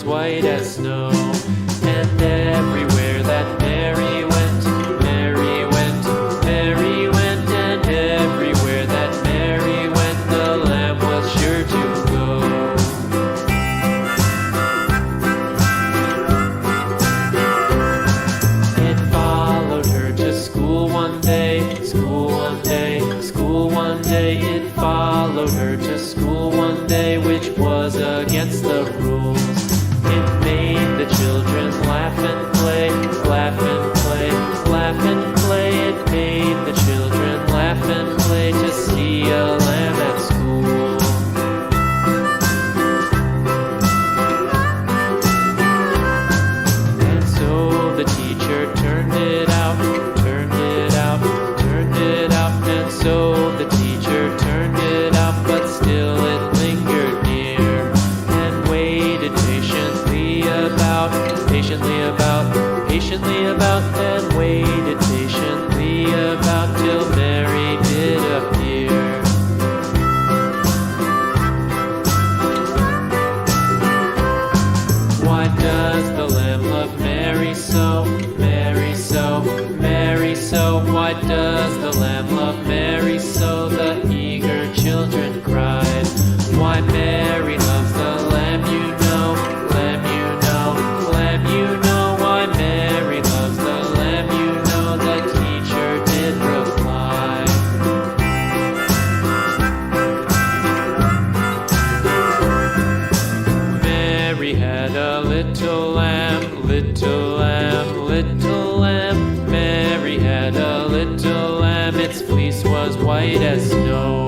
white as snow. And everywhere that Mary went, Mary went, Mary went, and everywhere that Mary went, the lamb was sure to go. It followed her to school one day, school one day, school one day. It followed her to school one day, which was against the rules. It made the children laugh and play, laugh and play, laugh and play. It made the children laugh and play to see a lamb at school. And so the teacher turned it out, turned it out, turned it out. And so the teacher turned it out, but still it lingered near and waited patiently about, and waited patiently about till Mary did appear. Why does the lamb love Mary so, Mary so, Mary so? Why does the lamb love Mary so? The eager children cried. Why Mary loves the lamb, you know, lamb, you know, lamb, you know. Why Mary loves the lamb, you know, the teacher did reply. Mary had a little lamb, little lamb, little lamb. Mary had a little lamb, its fleece was white as snow.